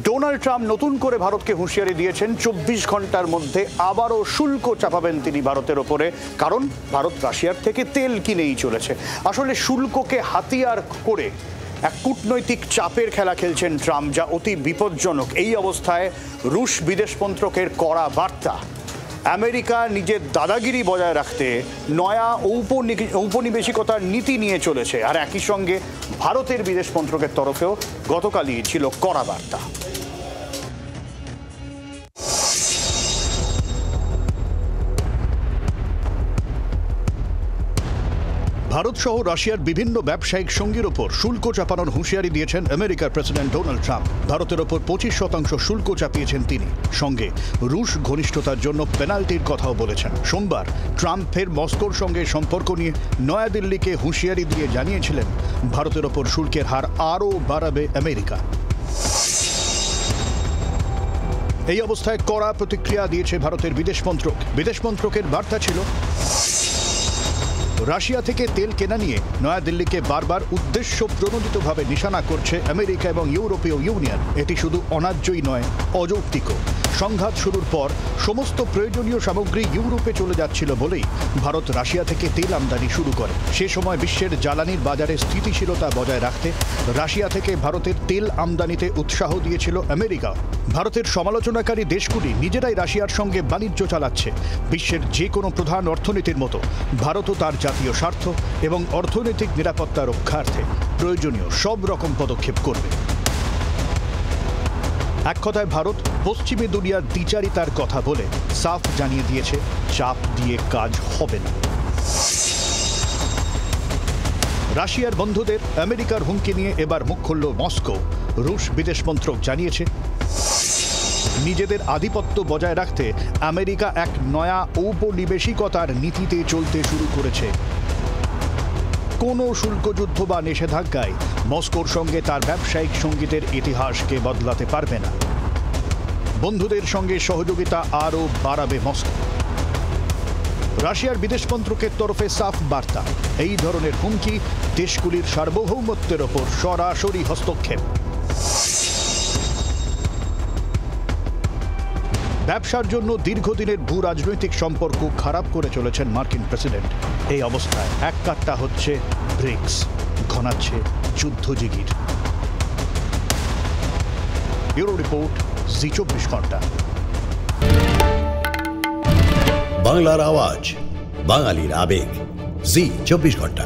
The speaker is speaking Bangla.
ডোনাল্ড ট্রাম্প নতুন করে ভারতকে হুঁশিয়ারি দিয়েছেন ২৪ ঘন্টার মধ্যে আবারও শুল্ক চাপাবেন তিনি ভারতের ওপরে, কারণ ভারত রাশিয়ার থেকে তেল কিনেই চলেছে। আসলে শুল্ককে হাতিয়ার করে এক কূটনৈতিক চাপের খেলা খেলছেন ট্রাম্প, যা অতি বিপজ্জনক। এই অবস্থায় রুশ বিদেশ মন্ত্রকের কড়া বার্তা, আমেরিকা নিজের দাদাগিরি বজায় রাখতে নয়া ঔপনিবেশিকতার নীতি নিয়ে চলেছে, আর একই সঙ্গে ভারতের বিদেশ মন্ত্রকের তরফেও গতকালই ছিল কড়া বার্তা। ভারত সহ রাশিয়ার বিভিন্ন ব্যবসায়িক সঙ্গীর ওপর শুল্ক চাপানোর হুঁশিয়ারি দিয়েছেন আমেরিকার প্রেসিডেন্ট ডোনাল্ড ট্রাম্প। ভারতের ওপর 25% শুল্ক চাপিয়েছেন তিনি, সঙ্গে রুশ ঘনিষ্ঠতার জন্য পেনাল্টির কথাও বলেছেন। সোমবার ট্রাম্প ফের মস্কোর সঙ্গে সম্পর্ক নিয়ে নয়াদিল্লিকে হুঁশিয়ারি দিয়ে জানিয়েছিলেন ভারতের ওপর শুল্কের হার আরও বাড়াবে আমেরিকা। এই অবস্থায় কড়া প্রতিক্রিয়া দিয়েছে ভারতের বিদেশ মন্ত্রক। বিদেশ মন্ত্রকের বার্তা ছিল, রাশিয়া থেকে তেল কেনা নিয়ে নয়াদিল্লিকে বারবার উদ্দেশ্য প্রণোদিতভাবে নিশানা করছে আমেরিকা এবং ইউরোপীয় ইউনিয়ন। এটি শুধু অন্যায্যই নয়, অযৌক্তিকও। সংঘাত শুরুর পর সমস্ত প্রয়োজনীয় সামগ্রী ইউরোপে চলে যাচ্ছিল বলেই ভারত রাশিয়া থেকে তেল আমদানি শুরু করে। সে সময় বিশ্বের জ্বালানির বাজারে স্থিতিশীলতা বজায় রাখতে রাশিয়া থেকে ভারতের তেল আমদানিতে উৎসাহ দিয়েছিল আমেরিকা। ভারতের সমালোচনাকারী দেশগুলি নিজেরাই রাশিয়ার সঙ্গে বাণিজ্য চালাচ্ছে। বিশ্বের যে কোনো প্রধান অর্থনীতির মতো ভারতও তার জাতীয় স্বার্থ এবং অর্থনৈতিক নিরাপত্তা রক্ষার্থে প্রয়োজনীয় সব রকম পদক্ষেপ করবে। এক কথায় ভারত পশ্চিমী দুনিয়ার দ্বিচারিতার কথা বলে সাফ জানিয়ে দিয়েছে, চাপ দিয়ে কাজ হবে না। রাশিয়ার বন্ধুদের আমেরিকার হুমকি নিয়ে এবার মুখ খুলল মস্কো। রুশ বিদেশ মন্ত্রক জানিয়েছে, নিজেদের আধিপত্য বজায় রাখতে আমেরিকা এক নয়া ঔপনিবেশিকতার নীতিতে চলতে শুরু করেছে। কোনো শুল্কযুদ্ধ বা নিষেধাজ্ঞায় মস্কোর সঙ্গে তার ব্যবসায়িক সঙ্গীতের ইতিহাসকে বদলাতে পারবে না। বন্ধুদের সঙ্গে সহযোগিতা আরও বাড়াবে মস্কো। রাশিয়ার বিদেশ মন্ত্রকের তরফে সাফ বার্তা, এই ধরনের হুমকি দেশগুলির সার্বভৌমত্বের ওপর সরাসরি হস্তক্ষেপ। ব্যবসার জন্য দীর্ঘদিনের ভূ রাজনৈতিক সম্পর্ক খারাপ করে চলেছেন মার্কিন প্রেসিডেন্ট। এই অবস্থায় এক কাট্টা হচ্ছে ব্রিক্স, ঘনাচ্ছে যুদ্ধজিগির। ব্যুরো রিপোর্ট, জি 24 ঘন্টা। বাংলার আওয়াজ, বাঙালির আবেগ, জি 24 ঘন্টা।